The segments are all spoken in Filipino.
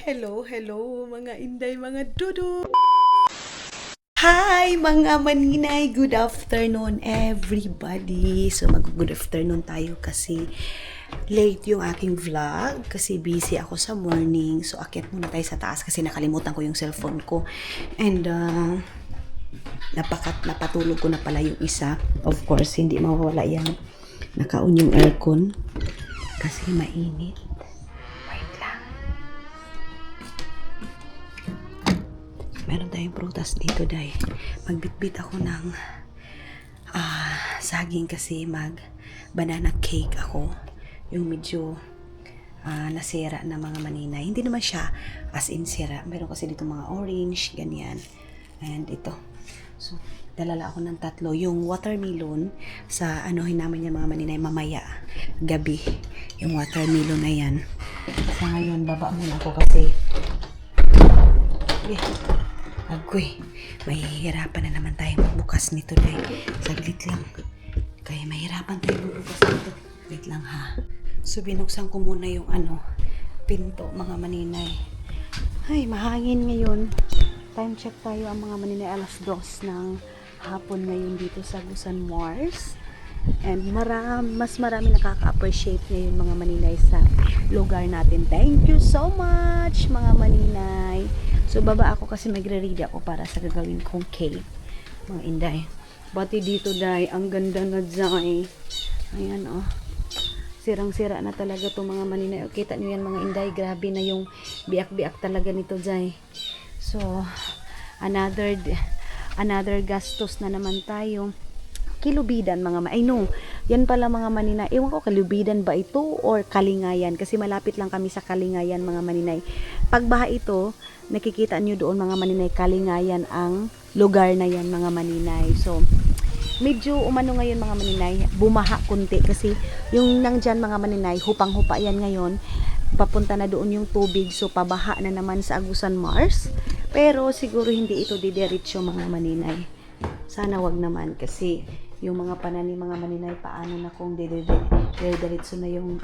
Hello mga inday, mga dudu. Hi mga maninay, good afternoon everybody. So mag-good afternoon tayo kasi late yung aking vlog kasi busy ako sa morning. So akyat muna tayo sa taas kasi nakalimutan ko yung cellphone ko. And napatulog ko na pala yung isa. Of course, hindi mawawala yan. Naka-on yung aircon kasi mainit. Meron tayong prutas dito, day. Magbitbit ako ng saging kasi banana cake ako. Yung medyo nasira na mga maninay. Hindi naman siya as in sira. Meron kasi dito mga orange, ganyan. And ito. So, dalala ako ng 3. Yung watermelon, sa namin yung mga maninay mamaya, gabi. Yung watermelon na yan. Sa ngayon, baba muna ako kasi agoy, mahihirapan na naman tayo magbukas nito, day. Saglit lang. Kaya mahirapan tayo magbukas nito. Wait lang, ha. So, binuksan ko muna yung pinto, mga maninay. Ay, mahangin ngayon. Time check tayo ang mga maninay, 2:00 ng hapon ngayon dito sa Gusan Mars. And mas marami nakaka-appreciate ngayon mga maninay sa lugar natin. Thank you so much mga maninay. So baba ako kasi magre-ready ako para sa gagawin kong cake. Mga inday. Bati dito, day. Ang ganda na, day. Ayan, oh. Sirang-sira na talaga to mga maninay. O, kita nyo yan mga inday. Grabe na yung biak-biak talaga nito, day. So, another gastos na naman tayo. Kilubidan mga yan pala mga maninay. Ewan ko, Kilubidan ba ito or Kalingayan? Kasi malapit lang kami sa Kalingayan mga maninay. Pagbaha ito, nakikita nyo doon mga maninay, Kalingayan ang lugar na yan mga maninay. So, medyo umano ngayon mga maninay, bumaha kunti kasi yung nandyan mga maninay, hupang-hupa yan ngayon. Papunta na doon yung tubig, so pabaha na naman sa Agusan Mars. Pero siguro hindi ito didiretso mga maninay. Sana wag naman kasi yung mga pananim mga maninay, paano na kung diretso na yung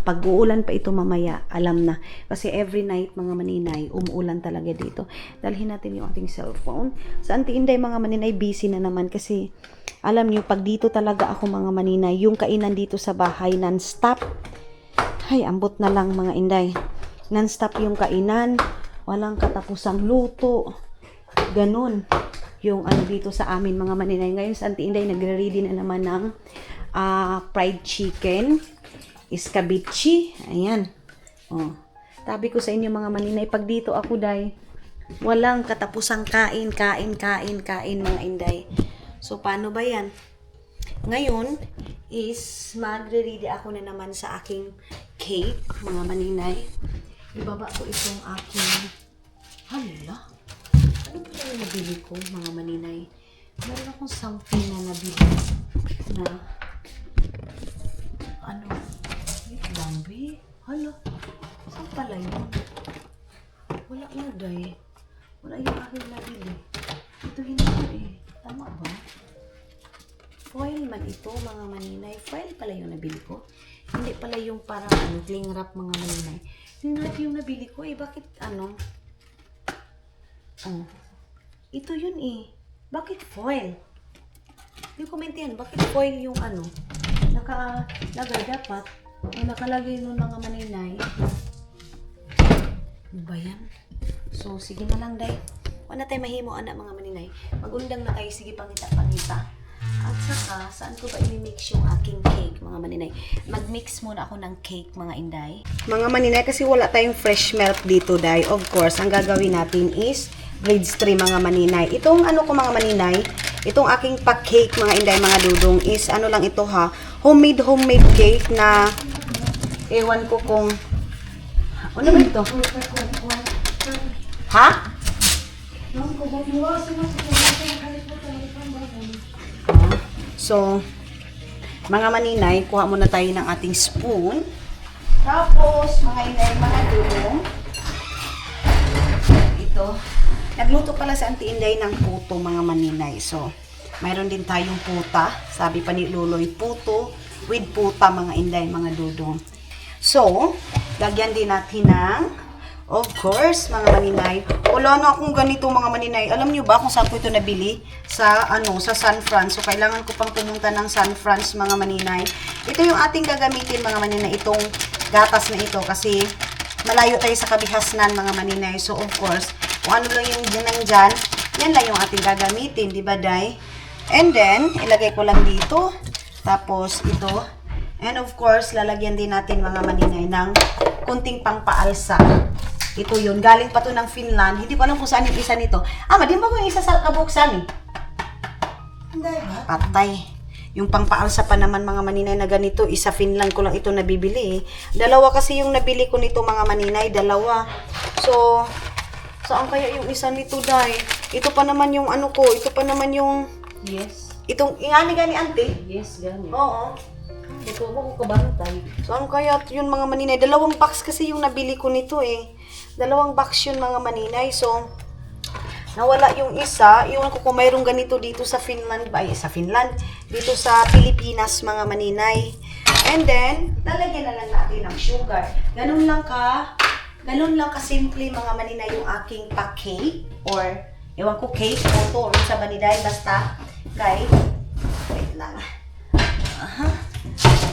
pag-uulan pa ito mamaya, alam na. Kasi every night mga maninay, umuulan talaga dito. Dalhin natin yung ating cellphone. Sa Auntie Inday mga maninay, busy na naman kasi alam nyo, pag dito talaga ako mga maninay, yung kainan dito sa bahay, non-stop. Ay, ambot na lang mga inday. Non-stop yung kainan, walang katapusang luto. Ganun yung dito sa amin mga maninay. Ngayon sa Auntie Inday, nagre-ready na naman ng fried chicken, iskabichi. Ayan. Oh. Tabi ko sa inyo mga maninay, pag dito ako, day, walang katapusang kain mga inday. So, paano ba yan? Ngayon is magre-ready ako na naman sa aking cake, mga maninay. Ibaba ko itong aking hala. Ano ba yung nabili ko, mga maninay? Meron akong something na nabili na wait lang, be. Hala, saan pala yun? Wala na, day. Wala yung aking nabili. Ito hindi tama ba? Foil man ito, mga maninay. Foil pala yung nabili ko. Hindi pala yung parang cling wrap, mga maninay. Cling wrap yung nabili ko, bakit ito yun Bakit foil? Yung comment yan, bakit foil yung nakalagay dapat? Nakalagay nun mga maninay. Ano ba yan? So, sige na lang, day. Wala tayo mahimo, anak mga maninay. Magundang na tayo, sige, pangita. At saka, saan ko ba i-mix yung aking cake, mga maninay? Mag-mix muna ako ng cake, mga inday. Mga maninay, kasi wala tayong fresh milk dito, day. Of course, ang gagawin natin is grade 3 mga maninay. Itong ko mga maninay, itong aking pa-cake mga inday, mga dudong is lang ito, ha. Homemade cake na ewan ko kung ano ba ito? Ha? So, mga maninay, kuha muna tayo ng ating spoon. Tapos, mga inday, mga dudong, ito, nagluto pala sa Auntie Inday ng puto mga maninay. So, mayroon din tayong puta. Sabi pa ni Luloy, puto with puta mga inday, mga dudong. So, lagyan din natin ng, of course, mga maninay. Wala na akong ganito mga maninay. Alam nyo ba kung saan ko ito nabili? Sa San Fran. So, kailangan ko pang pumunta ng San Fran mga maninay. Ito yung ating gagamitin mga maninay. Itong gatas na ito kasi malayo tayo sa kabihasnan mga maninay. So, of course, kung ano lang yung nandyan, yan lang yung ating gagamitin. Diba, Day? And then, ilagay ko lang dito. Tapos, ito. And of course, lalagyan din natin mga maninay ng kunting pangpaalsa. Ito yun. Galing pa to ng Finland. Hindi ko alam kung saan yung isa nito. Di ba ko yung isa sa kabuksan eh? Hindi ba? Patay. Yung pangpaalsa pa naman mga maninay na ganito, isa Finland ko lang ito nabibili eh. Dalawa kasi yung nabili ko nito mga maninay. Dalawa. So, saan kaya yung isa nito, Day? Ito pa naman yung ano ko. Ito pa naman yung... Yes. Itong, gani, ante? Yes, gani. Oo. Ito mo ko kabantay. Saan kaya yun mga maninay? Dalawang box kasi yung nabili ko nito eh. Dalawang box yun mga maninay. So, nawala yung isa. Iwan ko kung mayroong ganito dito sa Finland. Dito sa Pilipinas mga maninay. And then, lalagyan na lang natin ng sugar. Ganun lang kasimple mga maninay yung aking pa-cake. Or, ewan ko cake o to. Sa baniday. Basta, guys, wait lang.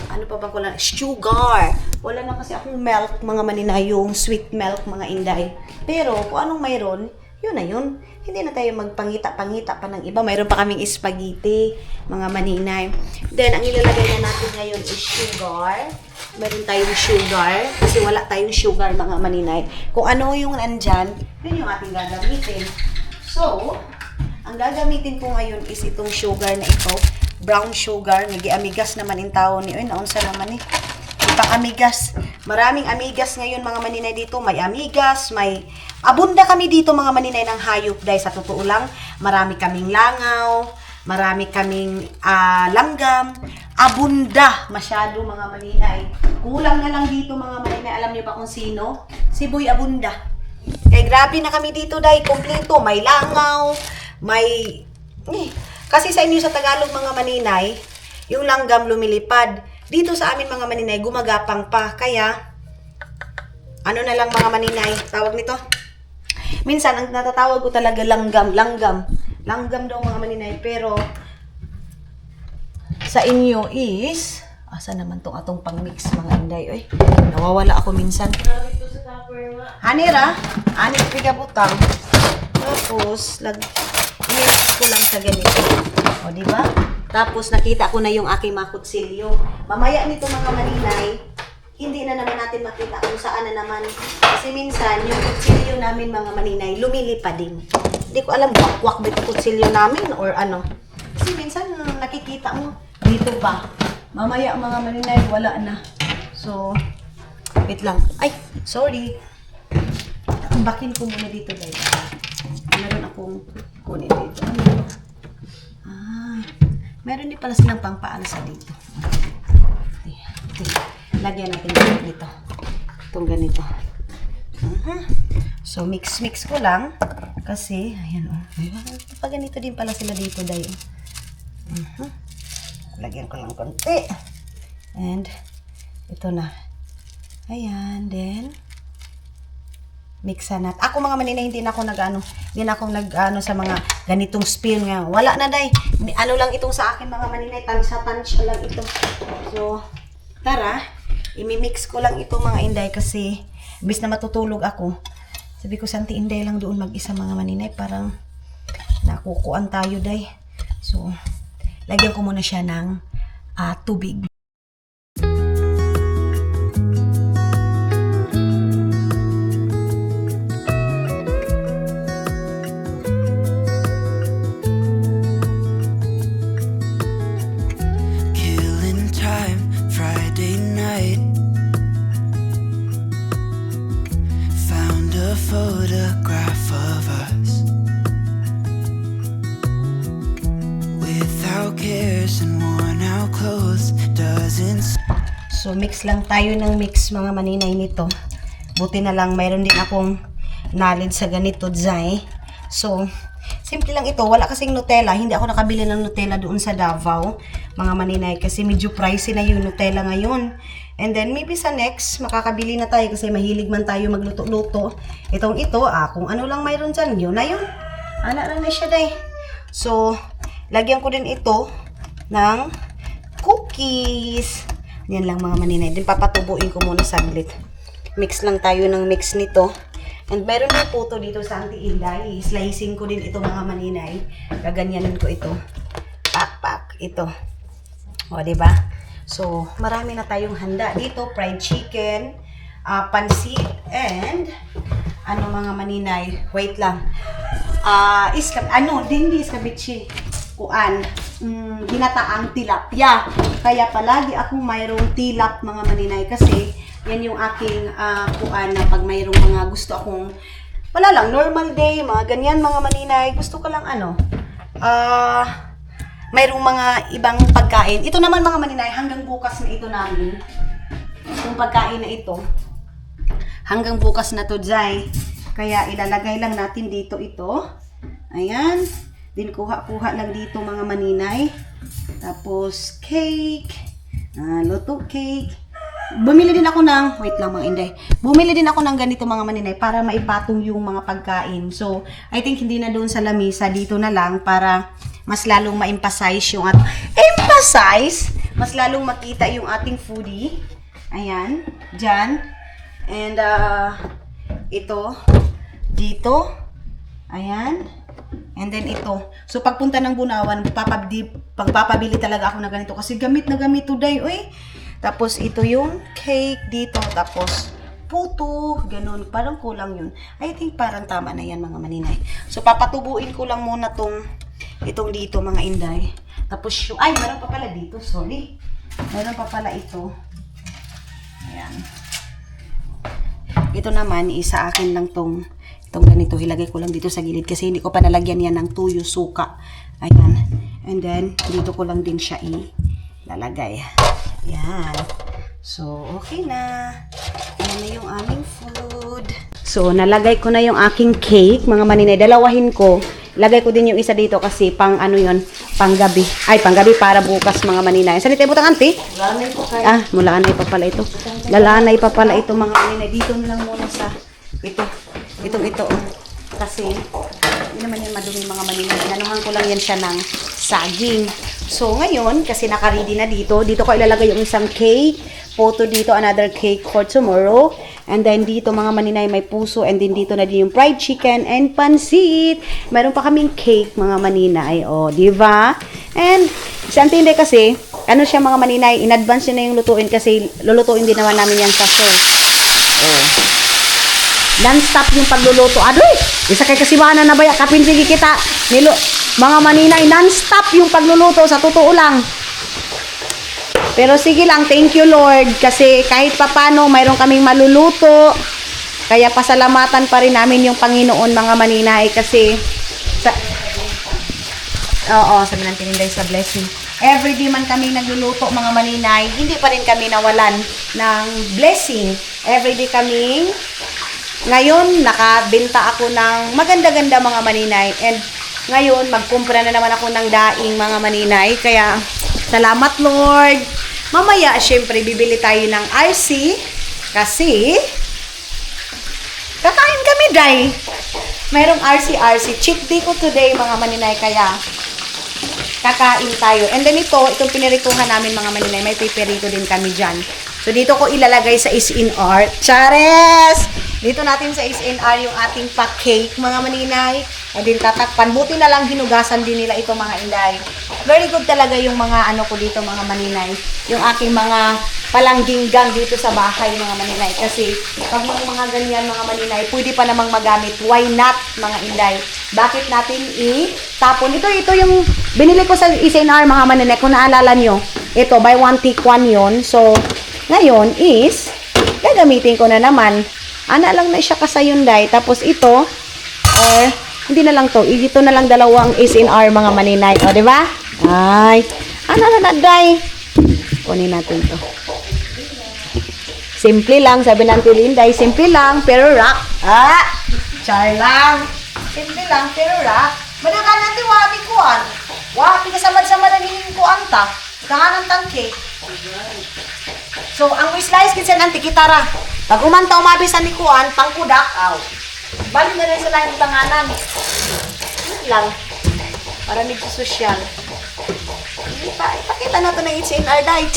Ano pa ba ko lang? Sugar. Wala na kasi akong milk, mga maninay, yung sweet milk, mga inday. Pero, kung anong mayroon, yun na yun. Hindi na tayo magpangita-pangita pa ng iba. Mayroon pa kaming spaghetti, mga maninay. Then, ang ilalagay na natin ngayon is sugar. Meron tayong sugar. Kasi wala tayong sugar, mga maninay. Kung ano yung nandyan, yun yung ating gagamitin. So, ang gagamitin ko ngayon is itong sugar na ito. Brown sugar, nagi-amigas naman yung tao ni. Uy, naunsa naman eh. Ipang amigas. Maraming amigas ngayon mga maninay dito. May amigas, may... Abunda kami dito mga maninay ng hayop dahil sa totoo lang. Marami kaming langaw, marami kaming langgam. Abunda masyado mga maninay. Kulang na lang dito mga maninay. Alam niyo ba kung sino? Si Boy Abunda. Eh, grabe na kami dito dahil kompleto. May langaw, may... Kasi sa inyo sa Tagalog mga maninay, yung langgam lumilipad. Dito sa amin mga maninay, gumagapang pa. Kaya, ano na lang mga maninay, tawag nito? Minsan, ang natatawag ko talaga langgam. Langgam daw mga maninay. Pero, sa inyo is, asa naman tong atong pang-mix mga inday. Oy, nawawala ako minsan. Hanira, anit pigabutang. Tapos, i-mix ko lang sa ganito. O, diba? Tapos, nakita ko na yung aking mga kutsilyo. Mamaya nito mga maninay, hindi na naman natin makita kung saan na naman. Kasi minsan, yung kutsilyo namin mga maninay, lumilipad din. Hindi ko alam, wakwak ba ito kutsilyo namin or ano. Kasi minsan, nakikita mo, dito pa. Mamaya mga maninay, wala na. So, wait lang. Ay, sorry. Bakin ko muna dito guys. Meron akong kunin dito. Meron din pala silang pangpaalsa dito. Lagyan natin dito. Itong ganito. So, mix ko lang. Kasi, ayan o. Pag ganito din pala sila dito dahil. Lagyan ko lang konti. And, ito na. Ayan, then, mixan natin. Ako mga maninay, hindi na ako nag-ano sa mga ganitong spill nga. Wala na day. Ano lang itong sa akin mga maninay, tansya lang ito. So, tara, imimix ko lang ito mga inday kasi bis na matutulog ako. Sabi ko, Santi Inday lang doon mag-isa mga maninay, parang nakukuan tayo day. So, lagyan ko muna siya ng tubig. Photograph of us without cares and worn out clothes doesn't. So mix lang tayo ng mix mga maninay nito. Buti na lang mayroon din akong knowledge sa ganito Zay. So simple lang ito, wala kasing Nutella. Hindi ako nakabili ng Nutella doon sa Davao mga maninay kasi medyo pricey na yung Nutella ngayon. And then, maybe sa next, makakabili na tayo kasi mahilig man tayo magluto-luto. Itong ito, kung ano lang mayroon dyan, yun na yun. Ana lang na siya, day. So, lagyan ko din ito ng cookies. Yan lang mga maninay. Then, papatubuin ko muna saglit. Mix lang tayo ng mix nito. And meron din puto dito sa Auntie Inday. Slicing ko din ito mga maninay. Gaganyanin ko ito. Pak, ito. O, diba? So, marami na tayong handa dito. Fried chicken, pansit, and mga maninay. Wait lang. Hindi iskabitsi. Ginataang tilapia. Kaya palagi akong mayroong tilap mga maninay. Kasi, yan yung aking na pag mayroong mga gusto akong, wala lang, normal day, mga ganyan mga maninay. Gusto ko lang mayroong mga ibang pagkain. Ito naman mga maninay, hanggang bukas na ito namin. Itong pagkain na ito. Hanggang bukas na to, Jai. Kaya ilalagay lang natin dito ito. Ayan. Din kuha-kuha lang dito mga maninay. Tapos cake. Luto cake. Bumili din ako ng, wait lang mga Inday. Bumili din ako ng ganito mga maninay para maipatong yung mga pagkain. So, I think hindi na doon sa lamisa, dito na lang para mas lalong ma-emphasize yung mas lalong makita yung ating foodie. Ayan, dyan. And, ito, dito. Ayan. And then ito. So, pagpunta ng Bunawan, pagpapabili talaga ako na ganito. Kasi gamit na gamit today. Uy. Tapos, ito yung cake dito. Tapos, puto. Ganun. Parang kulang yun. I think parang tama na yan mga maninay. So, papatubuin ko lang muna itong dito mga Inday. Tapos yung, meron pa pala dito, sorry. Meron pa pala ito. Ayan. Ito naman, isa akin lang itong ganito. Hilagay ko lang dito sa gilid kasi hindi ko pa nalagyan yan ng tuyo, suka. Ayan. And then, dito ko lang din siya ilalagay. Ayan. So, okay na. Ayan na yung aming food. So, nalagay ko na yung aking cake, mga maninay. Dalawahin ko. Lagay ko din yung isa dito kasi pang panggabi. Panggabi para bukas mga maninay. Saan ito butang Auntie? Mulanay po kayo. Mulanay pa pala ito. Lalanay pa pala ito mga maninay. Dito na lang muna sa ito. Ito. Kasi hindi naman yan madumi mga maninay. Inanuhan ko lang yan siya ng saging. So ngayon, kasi naka-ready na dito ko ilalagay yung isang cake. Photo dito, another cake for tomorrow. And then dito mga maninay may puso. And then dito na din yung fried chicken and pansit. Meron pa kaming cake mga maninay. O, diba? And si Auntie Inday kasi, siya mga maninay, in advance yun na yung lutuin kasi lulutuin din naman namin yan sa sauce. O. Non-stop yung pagluluto. Adoy! Isa kay kasibahan na baya. Kapinsigi kita. Mga maninay, non-stop yung pagluluto. Sa totoo lang. Pero sige lang, thank you Lord. Kasi kahit papano, mayroon kaming maluluto. Kaya pasalamatan pa rin namin yung Panginoon mga maninay. Kasi, sabi ng tininday sa blessing. Everyday man kami nagluluto mga maninay, hindi pa rin kami nawalan ng blessing. Everyday kaming ngayon, nakabenta ako ng maganda-ganda mga maninay. And ngayon, magkumpra na naman ako ng daing mga maninay. Kaya, salamat Lord. Mamaya, syempre, bibili tayo ng RC. Kasi, kakain kami, day. Mayroong RC. Cheat day ko today mga maninay. Kaya, kakain tayo. And then itong pinirituhan namin mga maninay. May piperito din kami dyan. So, dito ko ilalagay sa SNR. Chares! Dito natin sa SNR yung ating pa-cake, mga maninay. And then tatakpan. Buti na lang hinugasan din nila ito mga Inday. Very good talaga yung mga ko dito mga maninay. Yung aking mga palangginggang dito sa bahay mga maninay. Kasi pag mga ganyan mga maninay, pwede pa namang magamit. Why not mga Inday? Bakit natin itapon? Ito yung binili ko sa SNR mga maninay. Kung naalala nyo, ito buy one take one yun. So, ngayon is, gagamitin ko na naman. Lang na siya kasayunday. Tapos ito, hindi na lang to. Ito na lang dalawang SNR mga maninay. O, diba? Ay, na day. Kunin natin to. Simple lang, sabi ng Tilinday. Simple lang, pero rock. Char lang. Simple lang, pero rock. Madagan natin, wati kuan. Wati kasamad-samad ang hiling kuan ta. Kangan ang tangke. So, ang slice kinsa nanti kitara. Pag umantaw mabisan ni kuan, pangkudak, aw. Bali na rin sila yung tanganan. Yun lang. Para medyo social. Ipakita natin na it's in our day.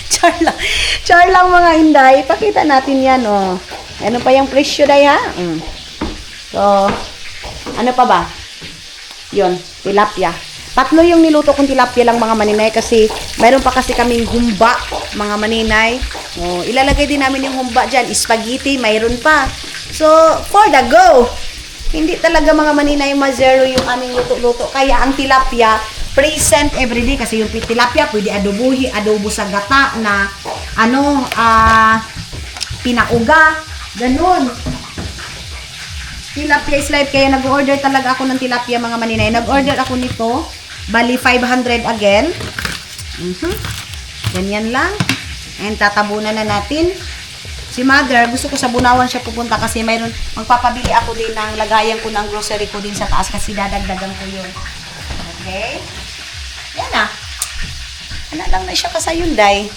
Char lang. Char lang mga Inday. Ipakita natin yan, oh. Ano pa yung presyo day, ha? So, ano pa ba? Yun, tilapia. Tatlo yung niluto kong tilapia lang mga maninay kasi mayroon pa kasi kaming humba, mga maninay. Oh, ilalagay din namin yung humba dyan. Spaghetti, mayroon pa. So, for the go. Hindi talaga mga maninay ma-zero yung aming luto-luto. Kaya ang tilapia, present everyday kasi yung tilapia pwede adobo sa gata na pinauga. Ganun. Tilapia is life. Kaya nag-order talaga ako ng tilapia mga maninay. Nag-order ako nito. Bali 500 again. Ganyan lang. And tatabunan na natin. Si mother, gusto ko sa Bunawan siya pupunta kasi mayroon, magpapabili ako din ng lagayan ko ng grocery ko din sa taas kasi dadagdagan ko yun. Okay? Yan na. Ano lang na siya kasayunday.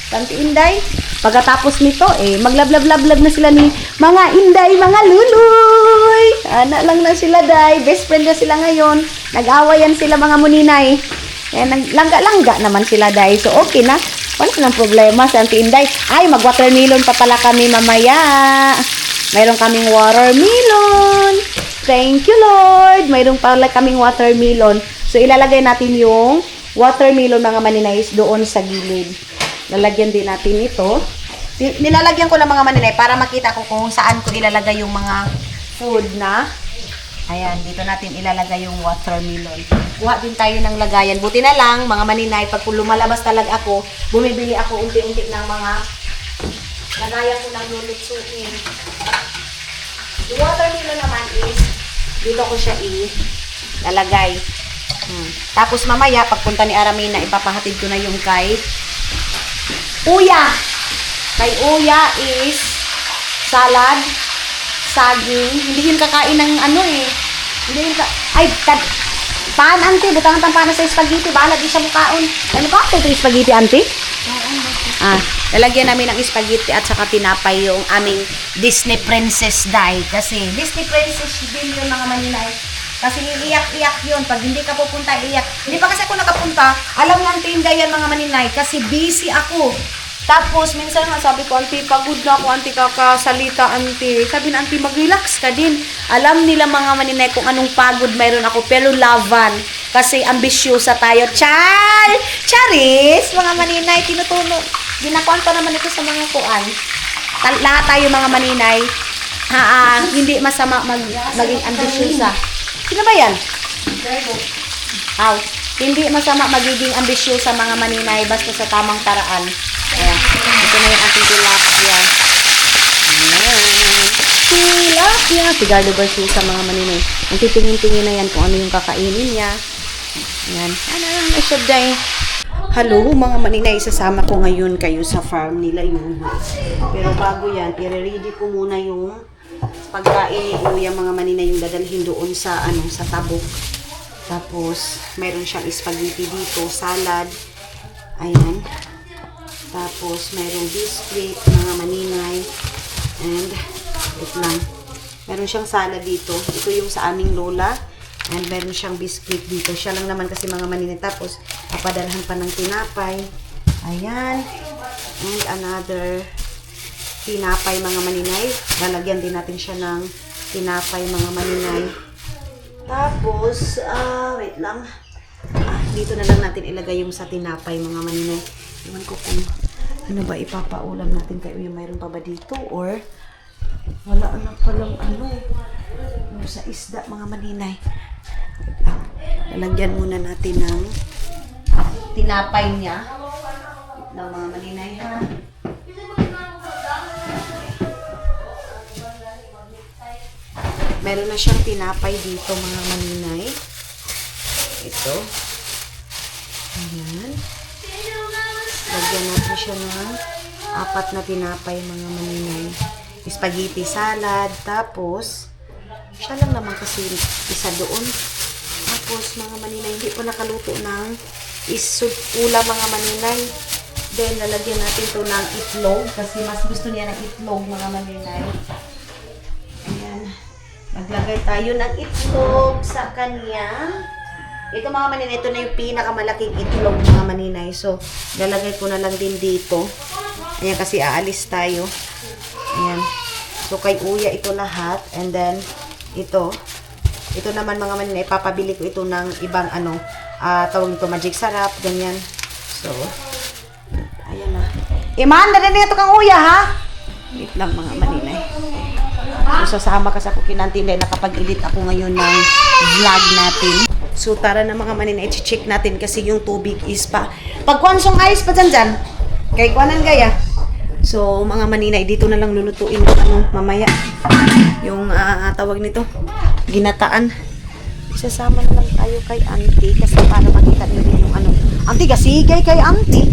Tanti Inday. Pagkatapos nito, maglablab-lablab na sila ni mga Inday, mga luluy. Ana lang na sila, day. Best friend na sila ngayon. Nag-awayan sila mga muninay. Langga-langga naman sila, day. So, okay na. Wala nang problema sa Auntie Inday. Ay, mag-watermelon pa pala kami mamaya. Mayroon kaming watermelon. Thank you, Lord. Mayroon pala kaming watermelon. So, ilalagay natin yung watermelon, mga maninays, doon sa gilid. Lalagyan din natin ito. Nilalagyan ko ng mga maninay para makita ko kung saan ko ilalagay yung mga food na. Ayan, dito natin ilalagay yung watermelon. Kuha din tayo ng lagayan. Buti na lang, mga maninay, pag lumalabas talaga ako, bumibili ako unti-unti ng mga lagayan ko ng lulutsuin. Yung watermelon naman is, dito ko siya ilalagay. Tapos mamaya, pagpunta ni Aramina, ipapahatid ko na yung kay Uya. Kay Uya is salad, saging. Hindi yun kakain ng Hindi yun paan, auntie. Butang ang paano sa spaghetti. Bahala di siya mukaon. Ano ka? Ito yung spaghetti, auntie? Lalagyan namin ng spaghetti at saka tinapay yung aming Disney Princess Day. Kasi Disney Princess din yung mga maninay. Kasi iiyak-iyak yun. Pag hindi ka pupunta, iiyak. Hindi pa kasi ako nakapunta. Alam ng tinda yan mga maninay. Kasi busy ako. Tapos, minsan nga sabi ko, auntie, pagod na ako, auntie, kakasalita, auntie. Sabi na, auntie, mag-relax ka din. Alam nila mga maninay kung anong pagod mayroon ako. Pero laban. Kasi ambisyosa tayo. Charis! Mga maninay, tinutunog. Ginakuan pa naman ito sa mga kuan. Lahat tayo mga maninay. Hindi masama maging ambisyosa. Sino ba yan? Hindi masama magiging ambisyosa mga maninay basta sa tamang paraan. Ayan. Ito na yung ating tilapia. Ayan. Tilapia. Sigardo versus sa mga maninay. Ang titingin-tingin na yan kung ano yung kakainin niya. Ayan. Ano lang na siya day. Hello mga maninay. Isasama ko ngayon kayo sa farm nila yung. Pero bago yan, i-ready ko muna yung pagkain ni Kuya mga maninay yung dadalhin doon sa sa tabok. Tapos mayroon siyang spaghetti dito, salad. Ayan. Tapos mayroong biscuit mga maninay. And wait lang. Meron siyang salad dito. Ito yung sa aming lola. And meron siyang biscuit dito. Siya lang naman kasi mga maninay. Tapos papadalhan pa ng tinapay. Ayan. And another tinapay mga maninay. Lalagyan din natin siya ng tinapay mga maninay. Tapos, wait lang. Dito na lang natin ilagay yung sa tinapay mga maninay. Iwan ko kung ano ba ipapaulam natin kayo. Yung mayroon pa ba dito? Or wala na palang yung sa isda mga maninay. Lalagyan muna natin ng tinapay niya. Ng mga maninay ha. Meron na siyang tinapay dito mga maninay. Ito. Ayan. Lagyan natin siya ng 4 na tinapay mga maninay. Spaghetti salad. Tapos, siya lang naman kasi isa doon. Tapos mga maninay, hindi pa nakaluto ng is ulam mga maninay. Then, lalagyan natin to ng itlog kasi mas gusto niya ng itlog mga maninay. Ayan. Maglagay tayo ng itlog sa kanya. Ito mga maninay, ito na yung pinakamalaking itlog mga maninay. So, lalagay ko na lang din dito. Ayan, kasi aalis tayo. Ayan. So, kay Uya ito lahat. And then, ito naman mga maninay, papabili ko ito ng ibang tawag ito, magic sarap, ganyan. So, ayan na. Iman, dali na ito kang Uya, ha? Wait lang mga maninay. So, sasama ka sa kukinantin dahil nakapag-edit ako ngayon ng vlog natin. So, tara na mga maninay, i-check natin kasi yung tubig is pa. Pagkuhansong ayos pa dyan. Kay kuhanan gaya. So, mga maninay, dito na lang lulutuin ko mamaya. Yung tawag nito, ginataan. Isasama na lang tayo kay auntie kasi para makita nyo din yung auntie, gasigay kay auntie.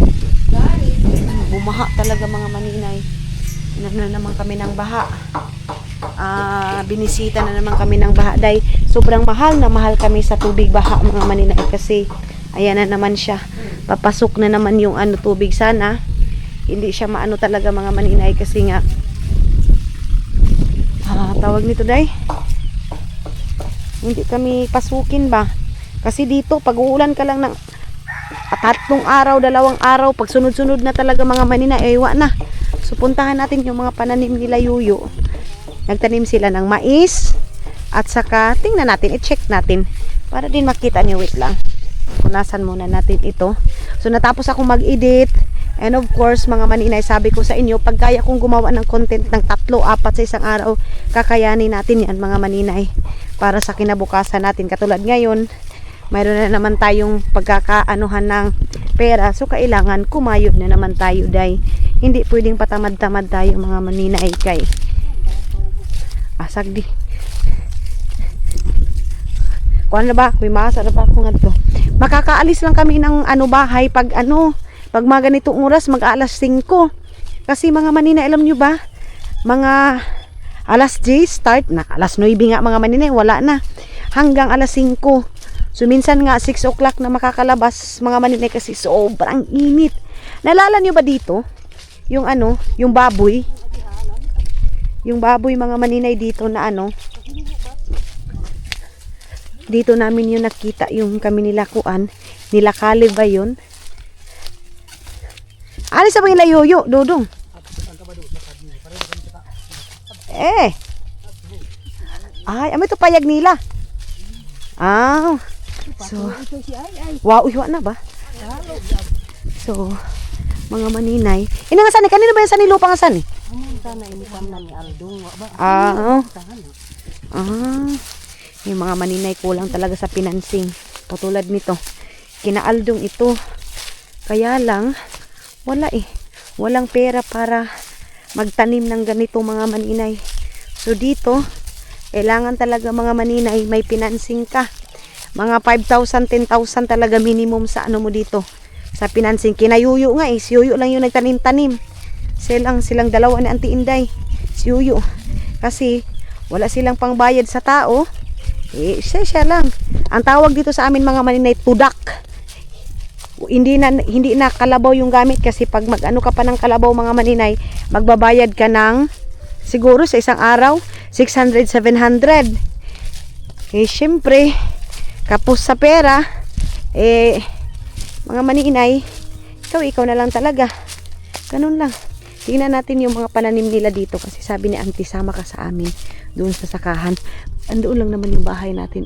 Bumaha talaga mga maninay. Na naman kami ng baha. Binisita na naman kami ng baha. Dahil sobrang mahal na mahal kami sa tubig baha mga maninay kasi ayan na naman siya. Papasok na naman yung tubig sana. Hindi siya maano talaga mga maninay kasi nga tawag nito day. Hindi kami pasukin ba? Kasi dito pag uulan ka lang ng 3 araw, 2 araw, pag sunod-sunod na talaga mga maninay, aywa na. So puntahan natin yung mga pananim nila Yuyo. Nagtanim sila ng mais at saka tingnan natin, i-check natin para din makita niyo. Wait lang. Punasan muna natin ito. So natapos akong mag-edit. And of course, mga maninay, sabi ko sa inyo, pag kaya kong gumawa ng content ng 3-4 sa isang araw, kakayanin natin yan, mga maninay, para sa kinabukasan natin. Katulad ngayon, mayroon na naman tayong pagkakaanuhan ng pera. So, kailangan kumayod na naman tayo, day. Hindi pwedeng patamad-tamad tayo, mga maninay, kay asag di. Kuha na ba? May masa na ba ako nga to? Makakaalis lang kami ng bahay pag pag mga ganitong oras, mag-alas 5. Kasi mga maninay, alam nyo ba? Mga alas 10 start na. Alas 9 nga mga maninay, wala na. Hanggang alas 5. So minsan nga 6 o'clock na makakalabas mga maninay kasi sobrang init. Nalala nyo ba dito? Yung yung baboy. Yung baboy mga maninay dito na dito namin yung nakita yung kami nilakuan. Nilakali ba yun? Ano sa mga Yuyo, Dudong? Ay, ito payag nila. So, wow, iwa na ba? So, mga maninay. Nga sani, kanino ba yung sani lupa nga sani? Yung mga maninay kulang talaga sa financing. Patulad nito. Kinaaldong ito. Kaya lang, wala walang pera para magtanim ng ganito mga maninay. So dito, kailangan talaga mga maninay may financing ka. Mga 5,000, 10,000 talaga minimum sa mo dito. Sa financing. Kina Yuyo nga si Yuyo lang yung nagtanim-tanim. Silang dalawa ni Auntie Inday. Si Yuyo. Kasi wala silang pangbayad sa tao. Siya lang. Ang tawag dito sa amin mga maninay, tudak. Hindi na kalabaw yung gamit kasi pag ka pa ng kalabaw mga maninay, magbabayad ka ng siguro sa isang araw 600, 700. Syempre kapos sa pera mga maninay, ikaw na lang talaga. Ganun lang. Tingnan natin yung mga pananim nila dito kasi sabi ni Auntie, sama ka sa amin doon sa sakahan. Andoon lang naman yung bahay natin.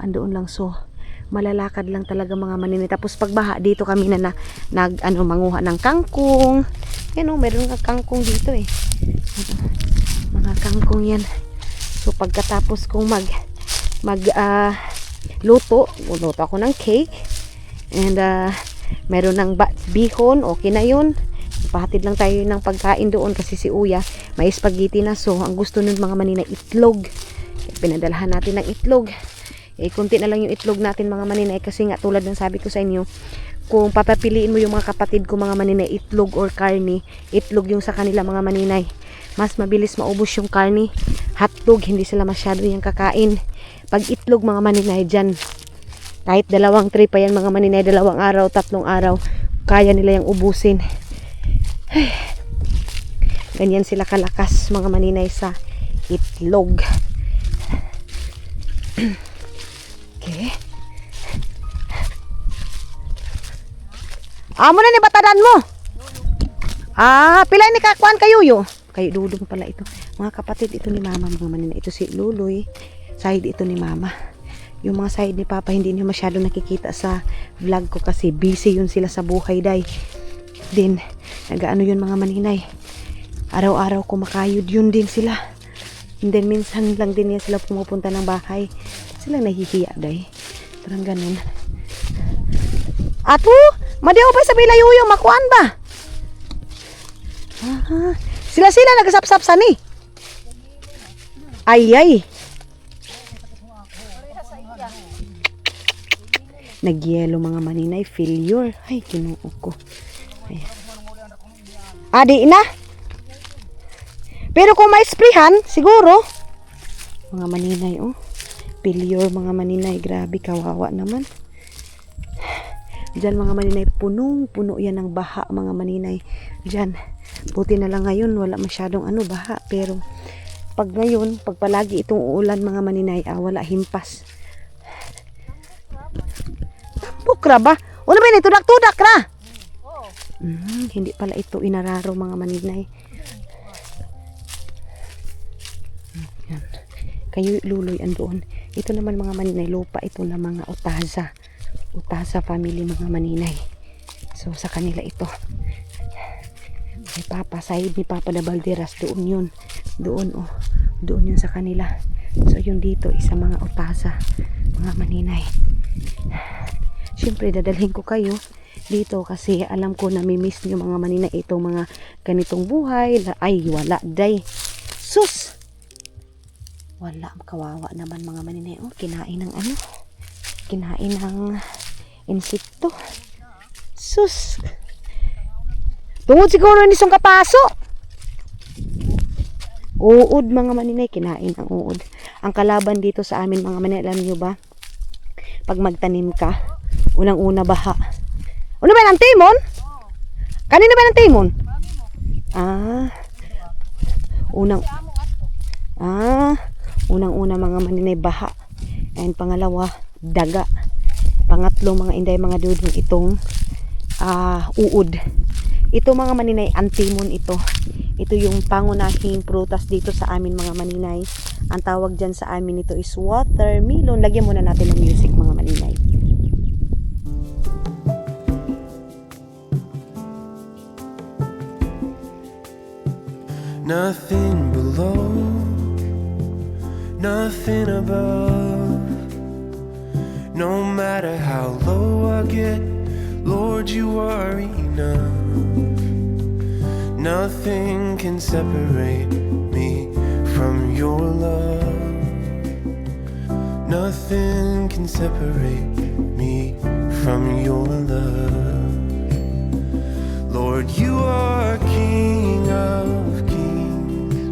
Andoon lang. So malalakad lang talaga mga maninay. Tapos pagbaha dito kami na manguha ng kangkong. Meron nga kangkong dito mga kangkong yan. So pagkatapos kong luto ako ng cake. And meron ng bihon, okay na yun. Pahatid lang tayo ng pagkain doon kasi si Uya may spaghetti na. So ang gusto nun mga maninay, itlog. Pinadalahan natin ng itlog. Kunti na lang yung itlog natin mga maninay kasi nga tulad ng sabi ko sa inyo, kung papapiliin mo yung mga kapatid ko mga maninay, itlog or karni, itlog yung sa kanila mga maninay. Mas mabilis maubos yung karni. Hotdog, hindi sila masyado yung kakain. Pag itlog mga maninay dyan, Kahit 2 tray pa yan mga maninay, 2 araw, 3 araw, kaya nila yung ubusin. Ay, ganyan sila kalakas mga maninay sa itlog. Okay. Amo na ni batadan mo. Pila ni kakuan kayo yo. Kayo dudong pala ito. Mga kapatid ito ni mama mga maninay. Ito si Luloy. Side ito ni mama. Yung mga side ni papa hindi niyo masyado nakikita sa vlog ko kasi busy yun sila sa buhay day. Then nagaano yun mga maninay. Araw-araw kumakayod yun din sila. And then minsan lang din yan sila pumupunta ng bahay. Sila nahihiya day. Parang ganun. Ato, madiyaw ba sa bilayuyo makuan ba? Sila nagsapsap sani. Ay. Nagyelo mga maninay, failure. Ay, kinuo ko. Di na. Pero kung may sprayhan, siguro. Mga maninay, failure mga maninay. Grabe, kawawa naman. Diyan mga maninay, punong-puno yan ng baha mga maninay. Diyan. Buti na lang ngayon, wala masyadong baha. Pero, pag ngayon, pag palagi itong uulan mga maninay, wala himpas. Bukra ba? Ano ba yun? Tudak-tudak ra? Hindi pala ito inararo mga maninay. Yan. Kayo Luloy andoon. Ito naman mga maninay, lupa ito na mga Utaza. Utaza family mga maninay. So, sa kanila ito. May papa, side ni Papa na Balderas, doon yun. Doon yun sa kanila. So, yung dito, isa mga Utaza, mga maninay. Siyempre, dadalhin ko kayo dito kasi alam ko na mimiss nyo mga maninay itong mga ganitong buhay. Ay, wala, day. Sus! Wala, kawawa naman mga maninay. Kinain ng kinain ng insekto. Sus! Tungod siguro ni song kapaso. Uod mga maninay, kinain ang uod. Ang kalaban dito sa amin mga maninay, alam nyo ba? Pag magtanim ka, unang-una baha. Ano ba ng timon? Kanino ba ng timon? Unang-una mga maninay baha. And pangalawa, daga. Pangatlo mga inday mga dudong itong uod. Ito mga maninay, antimon ito. Ito yung pangunahing prutas dito sa amin mga maninay. Ang tawag dyan sa amin ito is watermelon. Lagyan muna natin ng music mga maninay. Nothing below, nothing above. No matter how low I get, Lord, you are enough. Nothing can separate me from your love. Nothing can separate me from your love. Lord, you are King of kings.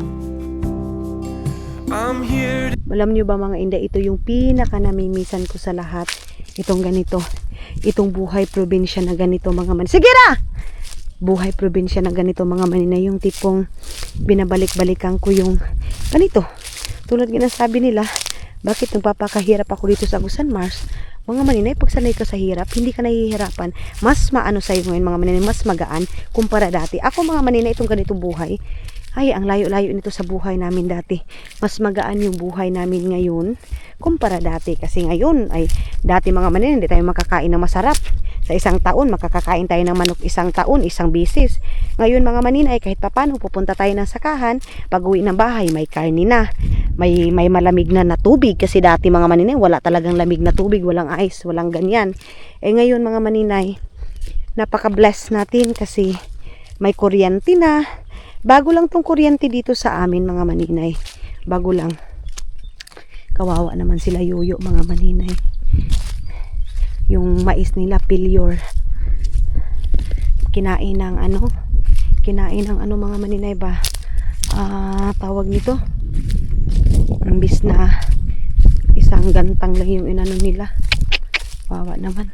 I'm here to... Alam nyo ba mga inday, ito yung pinaka namimisan ko sa lahat. Itong ganito. Itong buhay probinsya na ganito mga maninay. Sige ra! Buhay probinsya na ganito mga maninay. Yung tipong binabalik-balikan ko yung ganito. Tulad nga sabi nila, bakit nagpapakahirap ako dito sa Agusan Mars? Mga maninay, pag sanay ka sa hirap, hindi ka nahihirapan. Mas maano sa'yo ngayon mga maninay, mas magaan kumpara dati. Ako mga maninay, itong ganitong buhay, ay ang layo-layo nito sa buhay namin dati. Mas magaan yung buhay namin ngayon kumpara dati. Kasi ngayon, ay dati mga maninay, hindi tayo makakain ng masarap. Sa isang taon, makakakain tayo ng manok isang taon, isang bisis. Ngayon mga maninay, kahit papano, pupunta tayo ng sakahan, pag uwi ng bahay, may karni na. May malamig na tubig. Kasi dati mga maninay, wala talagang lamig na tubig, walang ice, walang ganyan. Ngayon mga maninay, napaka-bless natin kasi may kuryente na. Bago lang tong kuryente dito sa amin mga maninay. Bago lang. Kawawa naman sila yoyo mga maninay. Yung mais nila failure. Kinain ng mga maninay ba? Tawag nito. Imbis na isang gantang lang yung inano nila. Wawa naman.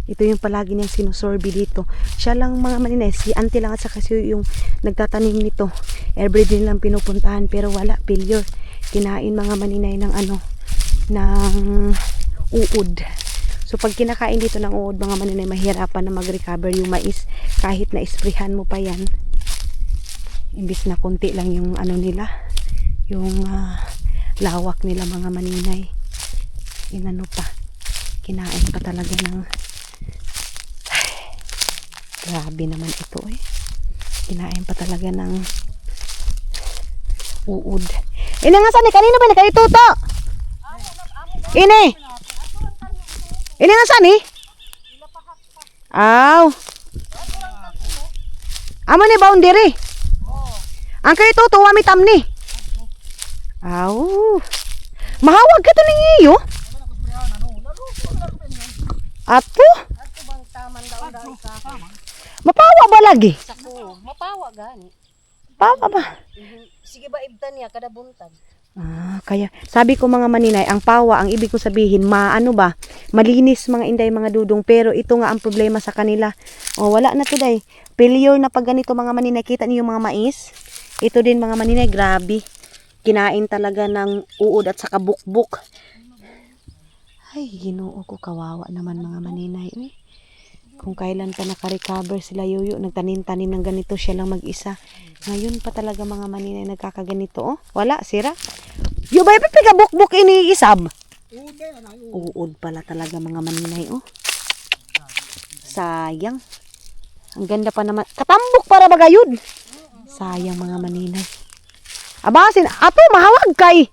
Ito yung palagi niyang sinusorbi dito. Siya lang mga maninay, si auntie lang at saka si yung nagtatanim nito. Everyday lang pinupuntahan pero wala, failure. Kinain mga maninay ng ng uod. So pag kinakain dito ng uod, mga maninay, mahirapan na mag-recover yung mais. Kahit na isprihan mo pa yan. Imbis na konti lang yung nila, yung lawak nila mga maninay. Inano pa. Kinain pa talaga ng grabe naman ito eh. Kinain pa talaga ng uod. Ina nga sani, kanina ba nakaituto? Ini. Ini nga sani? Aw. Amo ni boundary. Ang kayo ituto, wami tamni. Aw. Mahawag ka to ni iyo. Ato? Mapawa ba lagi? Sako, mapawa gani. Pawa ba? Sige ba ibtan niya kada buntag. Kaya sabi ko mga maninay, ang pawa, ang ibig ko sabihin, malinis mga inday, mga dudong, pero ito nga ang problema sa kanila. Wala na to day. Failure na pag ganito mga maninay, kita niyo yung mga mais. Ito din mga maninay, grabe. Kinain talaga ng uod at saka bukbuk. Ay, Ginoo ko, kawawa naman mga maninay. Kung kailan pa nakarecover sila yuyo, nagtanim-tanim ng ganito, siya lang mag-isa. Ngayon pa talaga mga maninay nagkakaganito. Wala, sira. Yung ba yung bukbuk ini isab? Uod pala talaga mga maninay. Sayang. Ang ganda pa naman. Katambok para bagayod. Sayang mga maninay. Abasin, ato mahawag kay.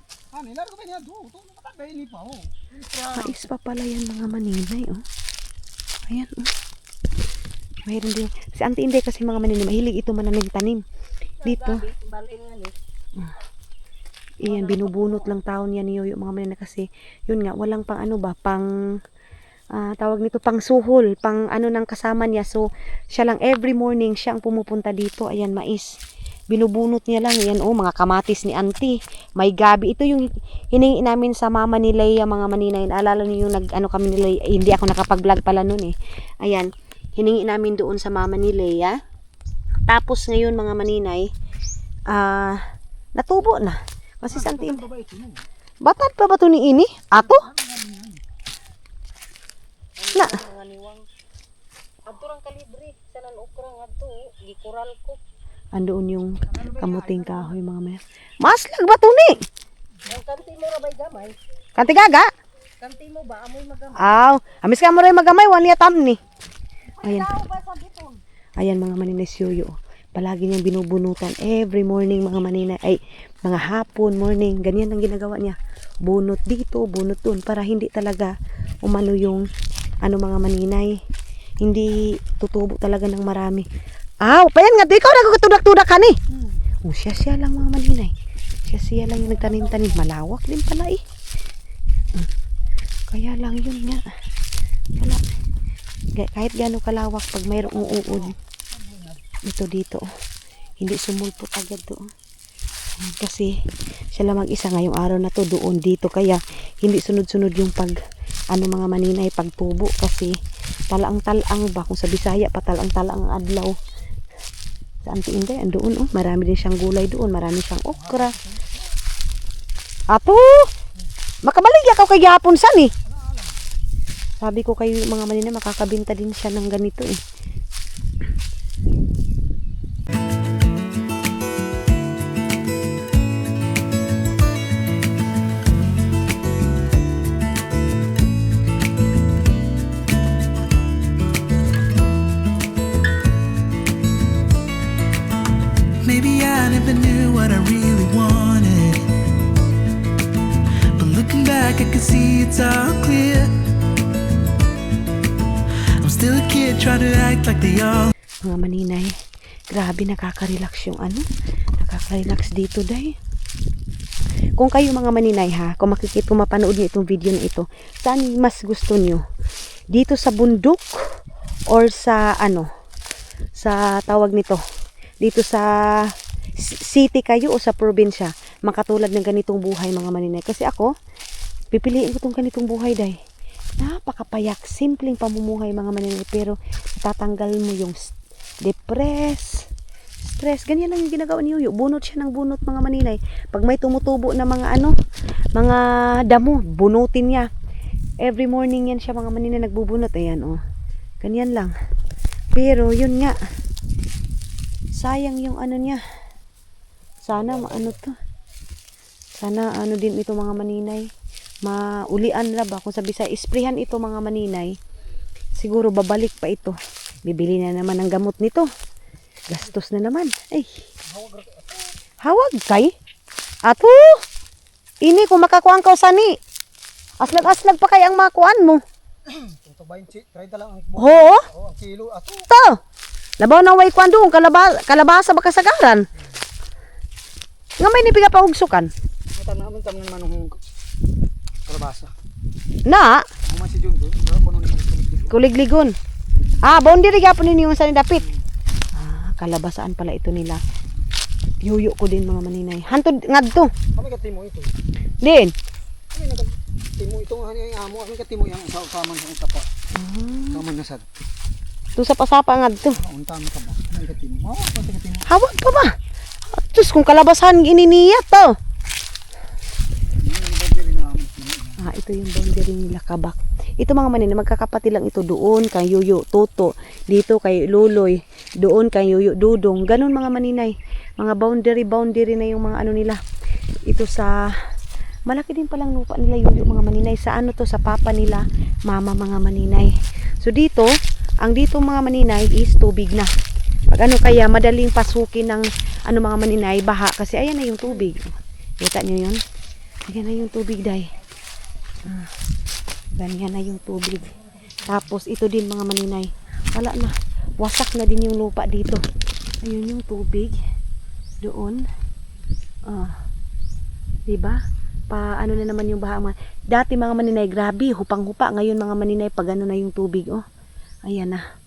Mais pa pala yan mga maninay. Ayan. Mayroon din. Si Auntie Inday kasi mga maninay, mahilig ito mananim-tanim. Dito. Iyan, binubunot lang taon yan ni Yoyo mga maninay kasi yun nga, walang pang tawag nito, pang suhol, pang ng kasama niya. So, siya lang every morning, siya ang pumupunta dito. Ayan, mais. Binubunot niya lang. Yan, mga kamatis ni Auntie. May gabi. Ito yung hiningi namin sa mama ni Leia, mga maninay. Naalala niyo yung kami ni Leia. Hindi ako nakapag-vlog pala nun eh. Ayan. Hiningi namin doon sa mama ni Leia. Tapos ngayon mga maninay, natubo na. Kasi sa Auntie Inday. Batad pa ba ito ni ini? Ato? Na. Adto rang kalibre, sanan ukrang adto, gikural ko. Andoon yung kamuting kahoy mga maya. Maslag ba ito ni? Ang kanti mo ra bay gamay. Kanti gaga? Kanti mo ba amoy magamay? Amis ka mo rin magamay, wala tam ni. Ayan. Ba sa biton? Ayan mga maninay si Yoyo. Palagi niyang binubunutan. Every morning mga maninay. Ay, mga hapon, morning. Ganyan ang ginagawa niya. Bunot dito, bunot dun. Para hindi talaga umano yung mga maninay. Hindi tutubo talaga ng marami. Payan nga. Ikaw nagkatudak-tudak ka ni. Siya lang mga maninay. Siya lang yung nagtanim-tanim. Malawak din pala eh. Kaya lang yun nga. Wala. Kahit gano'ng kalawak pag mayroong uod. Ito dito. Hindi sumulpot agad doon. Kasi siya lang mag-isa ngayong araw na to doon dito. Kaya hindi sunod-sunod yung mga maninay pagtubo. Kasi talaang-talaang ba. Kung sa Bisaya pa talaang-talaang adlaw. Sa Auntie Inday, andoon marami din siyang gulay doon. Marami siyang okra. Ato! Makabaligya ka kay gihapon san eh. Sabi ko kayo mga maninay, makakabinta din siya ng ganito eh. Maybe I never knew what I really wanted, but looking back I can see it's all clear. I'm still a kid trying to act like they all. Mga maninay, grabe nakaka-relax yung nakaka-relax dito day. Kung kayo mga maninay kung mapanood niyo itong video na ito, saan mas gusto niyo? Dito sa bundok or sa sa tawag nito? Dito sa city kayo o sa probinsya? Makatulad ng ganitong buhay mga maninay. Kasi ako, pipiliin ko itong ganitong buhay day. Napakapayak, simpleng pamumuhay mga maninay, pero tatanggal mo yung stress. Ganyan lang yung ginagawa ni Yuyo. Bunot siya ng bunot mga maninay. Pag may tumutubo na mga mga damo, bunutin niya. Every morning yan siya mga maninay nagbubunot. Ayan oh. Ganyan lang. Pero yun nga. Sayang yung niya. Sana Sana din ito mga maninay. Maulian na ba kung sabi sa isprehan ito mga maninay. Siguro babalik pa ito. Bibili na naman ng gamot nito. Gastos na naman. Ay. Hawag kay? Ato. Ini kung makakuhaan ka sani. Aslag-aslag pa kay ang makuhaan mo. Ito 20, 30 lang ang Oo. ang kilo ato. To. Labaw na way kwan doon. Kalabasa ba kasagaran? Nga may nipiga pa hugsukan. Mata namin kami naman ng kalabasa. Na. Mo man si Jun doon, ko nung Kuligligon. Boundary gapon ninyo yung sa dapit. Kalabasaan pala ito nila. Yuyo ko din mga maninay. Hantod ngadto. Kami katimo ito. Din. Kami nagtimo ito nga yung amo, kami katimo yang usaman sa utapa. Kaman na sad. Tu sa pasapa ngadto. Unta mo ka ba? Kami katimo. Pati katimo. Hawag pa ba? Tus kung kalabasan ininiyat to. Ito yung boundary nila Kabak. Ito mga maninay, magkakapatid lang ito. Doon kay Yuyo Toto, dito kay Luloy, doon kay Yuyo Dudong. Ganun mga maninay. Mga boundary na yung mga nila. Ito sa malaki din palang lupa nila Yuyo mga maninay. Sa to sa papa nila, mama mga maninay. So dito, ang dito mga maninay is tubig na. Pag kaya madaling pasukin ng mga maninay, baha kasi ayan na yung tubig. Kita niyo yun? Ayan na yung tubig dai. Ganyan na yung tubig. Tapos ito din mga maninay. Wala na. Wasak na din yung lupa dito. Ayun yung tubig. Doon. Diba? Na naman yung baha. Dati mga maninay, grabe. Hupang-hupa. Ngayon mga maninay, pag na yung tubig. Ayan na.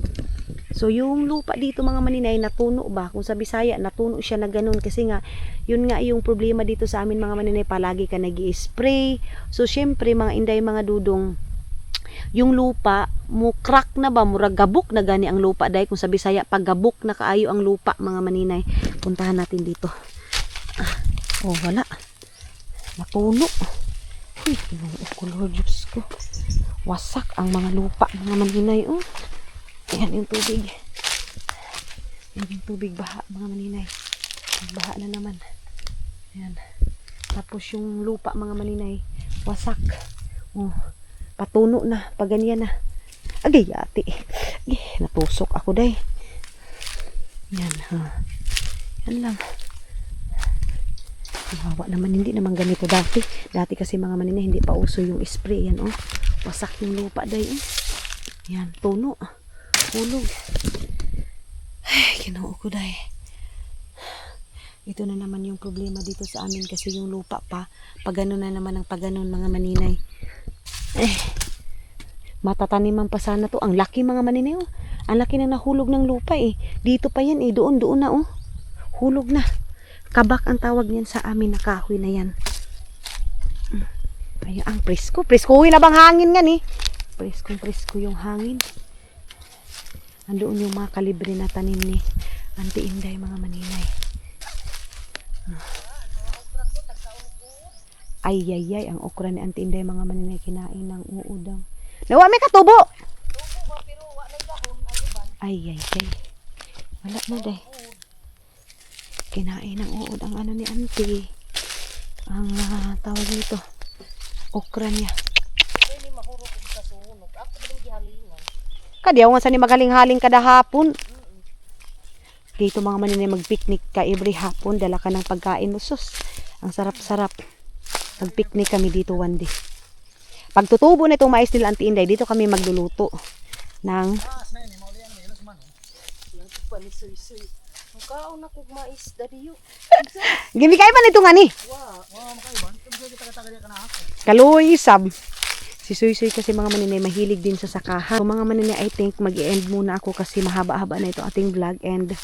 So yung lupa dito mga maninay, natuno ba? Kung sa Bisaya, natuno siya na ganun. Kasi nga, yun nga yung problema dito sa amin mga maninay. Palagi ka nag-i-spray. So syempre mga inday, mga dudong, yung lupa, mo crack na ba? Murag gabok na gani ang lupa. Dahil kung sa Bisaya, pag gabok na kaayo ang lupa mga maninay. Puntahan natin dito. Wala. Natuno. Uy, ko Lord Diyos ko. Wasak ang mga lupa mga maninay. Ayan yung tubig. Ayan yung tubig baha mga maninay. Baha na naman. Ayan. Tapos yung lupa mga maninay, wasak. Patuno na. Pag ganyan na. Agay ati. Natusok ako day. Yan Yan lang. Wawa naman. Hindi naman ganito dati. Dati kasi mga maninay hindi pa uso yung spray. Yan wasak yung lupa day. Yan. Tuno. Hulog. Ay, kinuha ko day. Ito na naman yung problema dito sa amin kasi yung lupa pa. Pagano na naman ang paganon mga maninay. Matataniman pa sana to. Ang laki mga maninay. Ang laki na nahulog ng lupa Dito pa yan Doon na Hulog na. Kabak ang tawag niyan sa amin na kahoy na yan. Ay, ang presko. Preskohin na bang hangin nga Presko yung hangin. Andoon yung mga kalibre na tanim ni Auntie Inday mga maninay. Ay, ang okra ni Auntie Inday mga maninay kinain ng uudang. Nawa may katubo! Ay. Wala na day. Kinain ng uod ang ni Auntie. Ang tawag nito. Okra niya. Kadiyaw nga sa ni magaling-haling kada hapon. Dito mga maninay mag-picnic ka every hapon. Dala ka ng pagkain mo. Sus, ang sarap-sarap. Mag-picnic kami dito one day. Pag tutubo na itong mais nila Auntie Inday, dito kami magluluto ng Mukhaon ako mais dadiyo. gimikay pa nito nga ni. Kaluoy isab. Si Suy kasi mga maninay mahilig din sa sakahan. So mga maninay, I think mag-i-end muna ako kasi mahaba-haba na ito ating vlog and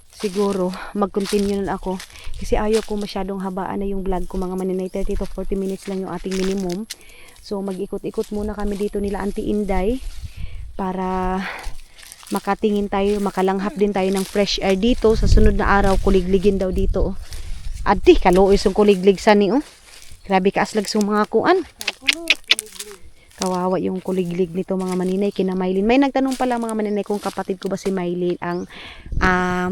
siguro mag-continue na ako kasi ayaw ko masyadong habaan na yung vlog ko mga maninay. 30 to 40 minutes lang yung ating minimum. So mag-ikot-ikot muna kami dito nila Auntie Inday para makatingin tayo, makalanghap din tayo ng fresh air dito. Sa sunod na araw, kuligligin daw dito. Adi, kaluoy yung kuliglig sa ni. Grabe kaaslag sa mga kuan. Kawawa yung kuliglig nito mga maninay kina Mylene. May nagtanong pala mga maninay kung kapatid ko ba si Mylene, ang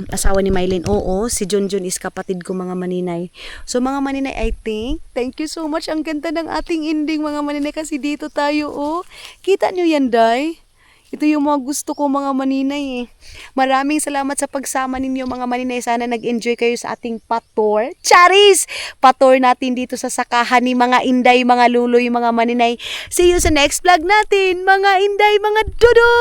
asawa ni Mylene. Oo, si Junjun is kapatid ko mga maninay. So mga maninay, I think, thank you so much. Ang ganda ng ating ending mga maninay kasi dito tayo, oh. Kita nyo yan, Day? Ito yung mga gusto ko mga maninay. Maraming salamat sa pagsama ninyo mga maninay. Sana nag-enjoy kayo sa ating pator. Charis! Pator natin dito sa sakahan ni mga Inday, mga Luloy, mga maninay. See you sa next vlog natin, mga Inday, mga Dudo!